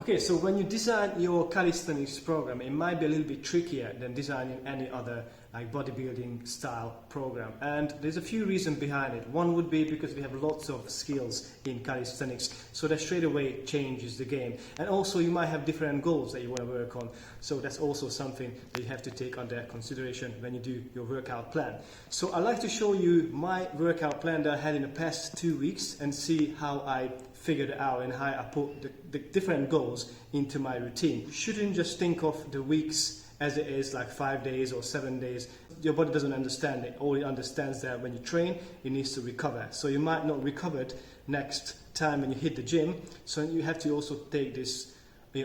Okay, so when you design your calisthenics program, it might be a little bit trickier than designing any other like bodybuilding style program, and there's a few reasons behind it. One would be because we have lots of skills in calisthenics, so that straight away changes the game. And also you might have different goals that you want to work on, so that's also something that you have to take under consideration when you do your workout plan. So I'd like to show you my workout plan that I had in the past 2 weeks and see how I figured it out and how I put the different goals into my routine. You shouldn't just think of the weeks as it is, like 5 days or 7 days. Your body doesn't understand it. All it understands that when you train, it needs to recover. So you might not recover next time when you hit the gym. So you have to also take this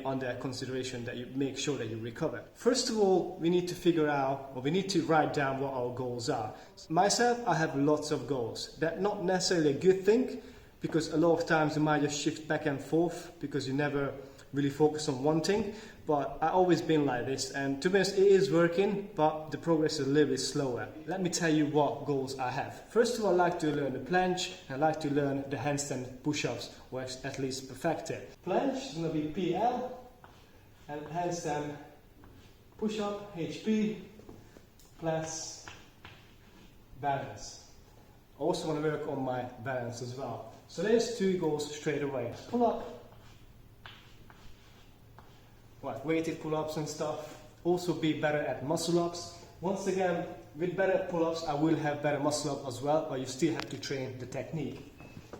under consideration, that you make sure that you recover. First of all, we need to figure out, or we need to write down what our goals are. Myself, I have lots of goals. That's not necessarily a good thing, because a lot of times you might just shift back and forth because you never really focus on one thing. But I've always been like this, and to be honest, it is working, but the progress is a little bit slower. Let me tell you what goals I have. First of all, I like to learn the planche, and I like to learn the handstand push-ups, or at least perfect it. Planche is going to be PL, and handstand push-up, HP, plus balance. I also want to work on my balance as well. So there's 2 goals straight away. Pull up. Weighted pull-ups and stuff. Also be better at muscle-ups. Once again, with better pull-ups, I will have better muscle-up as well, but you still have to train the technique.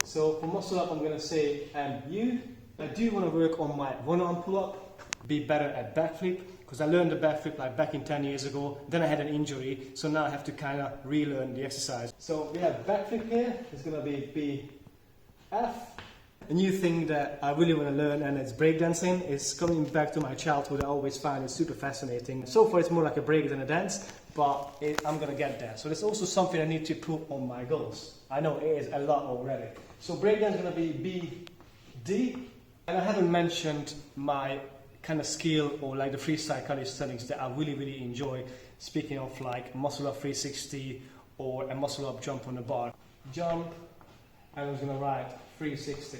So for muscle-up, I'm going to say MU. I do want to work on my one-arm pull-up, be better at backflip, because I learned the backflip like back in 10 years ago. Then I had an injury, so now I have to kind of relearn the exercise. So we have backflip here. It's going to be BF. A new thing that I really want to learn, and it's breakdancing. It's coming back to my childhood. I always find it super fascinating. So far it's more like a break than a dance, but I'm going to get there. So there's also something I need to put on my goals. I know it is a lot already. So breakdance is going to be BD. And I haven't mentioned my kind of skill, or like the freestyle calisthenics that I really enjoy. Speaking of like muscle up 360 or a muscle up jump on the bar. Jump, and I was going to write 360.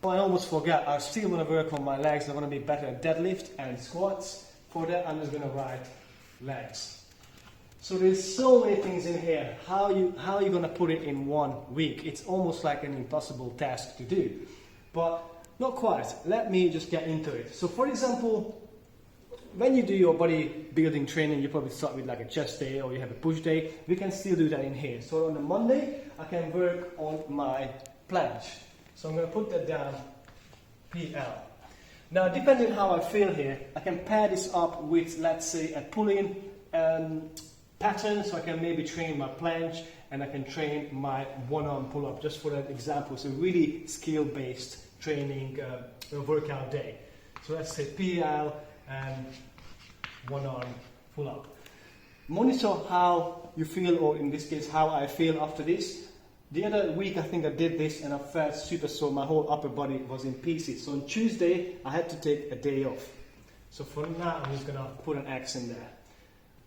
I almost forgot, I still want to work on my legs. I want to be better at deadlift and squats. For that, I'm just going to write legs. So there's so many things in here. How are you going to put it in 1 week? It's almost like an impossible task to do, but not quite. Let me just get into it. So for example, when you do your bodybuilding training, you probably start with like a chest day, or you have a push day. We can still do that in here. So on a Monday, I can work on my planche. So I'm going to put that down, PL. Now, depending on how I feel here, I can pair this up with, let's say, a pull-in pattern, so I can maybe train my planche, and I can train my one-arm pull-up, just for that example. So really skill-based training workout day. So let's say PL and one-arm pull-up. Monitor how you feel, or in this case, how I feel after this. The other week I think I did this and I felt super sore. My whole upper body was in pieces. So on Tuesday I had to take a day off. So for now I'm just going to put an X in there.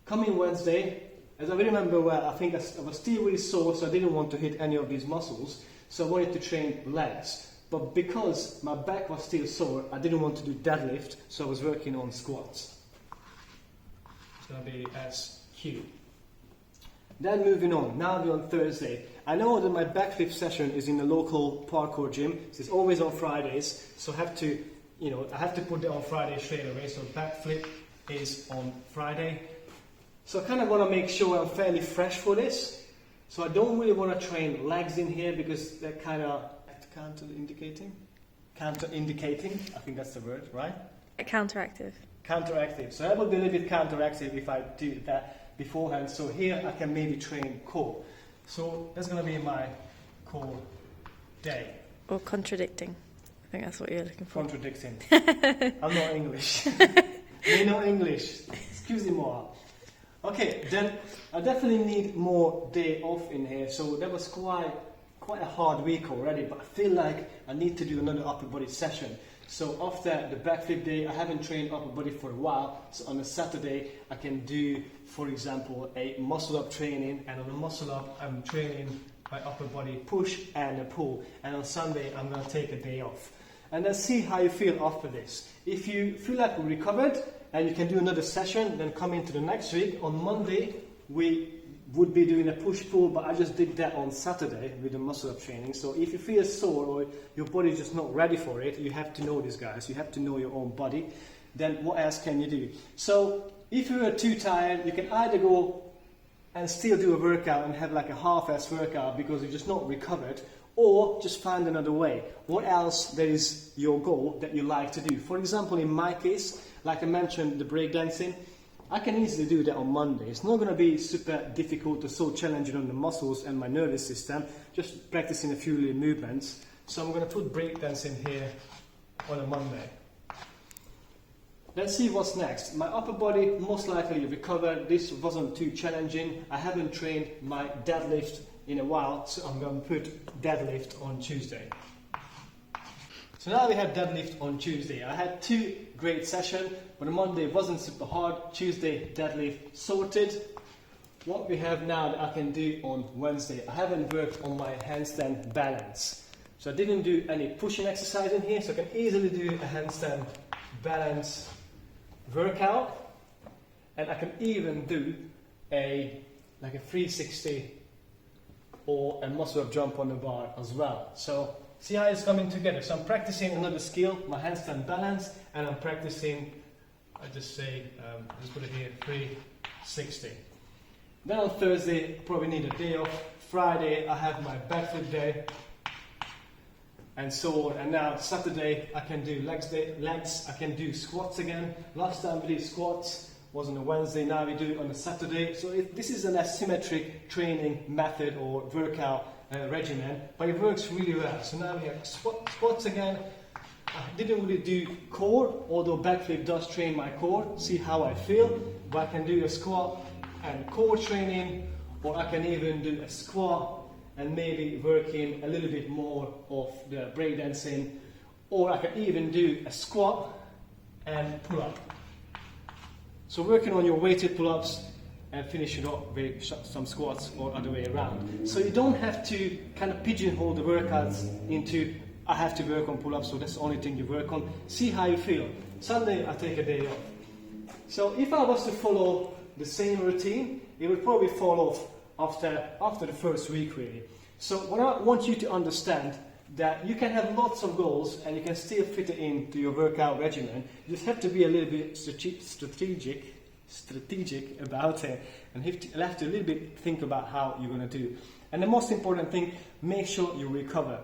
Coming Wednesday, as I remember well, I think I was still really sore, so I didn't want to hit any of these muscles. So I wanted to train legs. But because my back was still sore, I didn't want to do deadlift, so I was working on squats. It's going to be SQ. Then moving on, now we're on Thursday. I know that my backflip session is in the local parkour gym. It's always on Fridays, so I have to put that on Friday straight away. So backflip is on Friday. So I kind of want to make sure I'm fairly fresh for this. So I don't really want to train legs in here, because they're kind of counter-indicating. Counter-indicating, I think that's the word, right? Counteractive. Counteractive. So that would be a little bit counteractive if I do that beforehand. So here I can maybe train core. So that's going to be my core day. Or contradicting. I think that's what you're looking for. Contradicting. I'm not English. You know English. Excuse me more. Okay, then I definitely need more day off in here. So that was quite a hard week already, but I feel like I need to do another upper body session. So after the backflip day, I haven't trained upper body for a while. So on a Saturday, I can do, for example, a muscle up training. And on the muscle up, I'm training my upper body push and a pull. And on Sunday, I'm going to take a day off. and then see how you feel after this. If you feel like you're recovered and you can do another session, then come into the next week. On Monday, we would be doing a push-pull, but I just did that on Saturday with the muscle-up training. So if you feel sore or your body is just not ready for it, you have to know this, guys. You have to know your own body. Then what else can you do? So if you are too tired, you can either go and still do a workout and have like a half-ass workout because you're just not recovered, or just find another way. What else that is your goal that you like to do? For example, in my case, like I mentioned, the breakdancing, I can easily do that on Monday. It's not going to be super difficult or so challenging on the muscles and my nervous system, just practicing a few little movements. So I'm going to put breakdancing here on a Monday. Let's see what's next. My upper body most likely recovered. This wasn't too challenging. I haven't trained my deadlift in a while, so I'm going to put deadlift on Tuesday. So now we have deadlift on Tuesday. I had 2 great sessions, but on Monday wasn't super hard. Tuesday deadlift sorted. What we have now that I can do on Wednesday, I haven't worked on my handstand balance. So I didn't do any pushing exercise in here, so I can easily do a handstand balance workout, and I can even do a 360 or a muscle up jump on the bar as well. So see how it's coming together. So I'm practicing another skill, my handstand balance, and I'm practicing, I just say, just put it here, 360. Then on Thursday, probably need a day off. Friday, I have my backflip day, and so on. And now Saturday, I can do legs, I can do squats again. Last time we did squats was on a Wednesday, now we do it on a Saturday. So this is an asymmetric training method or workout regimen, but it works really well. So now we have squats again. I didn't really do core, although backflip does train my core. See how I feel. But I can do a squat and core training, or I can even do a squat and maybe work in a little bit more of the breakdancing, or I can even do a squat and pull up. So working on your weighted pull-ups and finish it off with some squats or other way around. So you don't have to kind of pigeonhole the workouts into I have to work on pull-ups, so that's the only thing you work on. See how you feel. Sunday I take a day off. So if I was to follow the same routine, it would probably fall off after the first week really. So what I want you to understand that you can have lots of goals and you can still fit it into your workout regimen. You just have to be a little bit strategic about it, and you'll have to a little bit think about how you're going to do. And the most important thing, make sure you recover.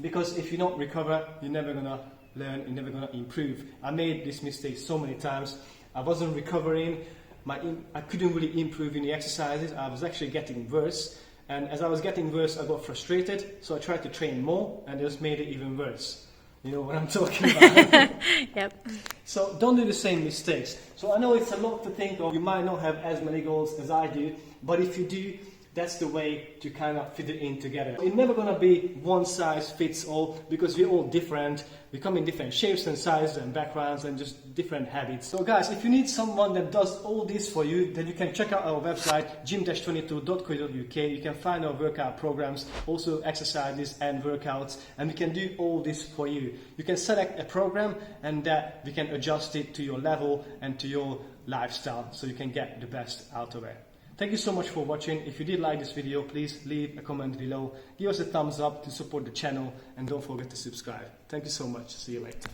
Because if you don't recover, you're never going to learn, you're never going to improve. I made this mistake so many times. I wasn't recovering, I couldn't really improve in the exercises, I was actually getting worse. And as I was getting worse, I got frustrated, so I tried to train more, and it just made it even worse. You know what I'm talking about? Yep. So don't do the same mistakes. So I know it's a lot to think of. You might not have as many goals as I do, but if you do, that's the way to kind of fit it in together. It's never going to be one size fits all, because we're all different. We come in different shapes and sizes and backgrounds and just different habits. So guys, if you need someone that does all this for you, then you can check out our website, gym-22.co.uk. You can find our workout programs, also exercises and workouts, and we can do all this for you. You can select a program and we can adjust it to your level and to your lifestyle, so you can get the best out of it. Thank you so much for watching. If you did like this video, please leave a comment below. Give us a thumbs up to support the channel, and don't forget to subscribe. Thank you so much. See you later.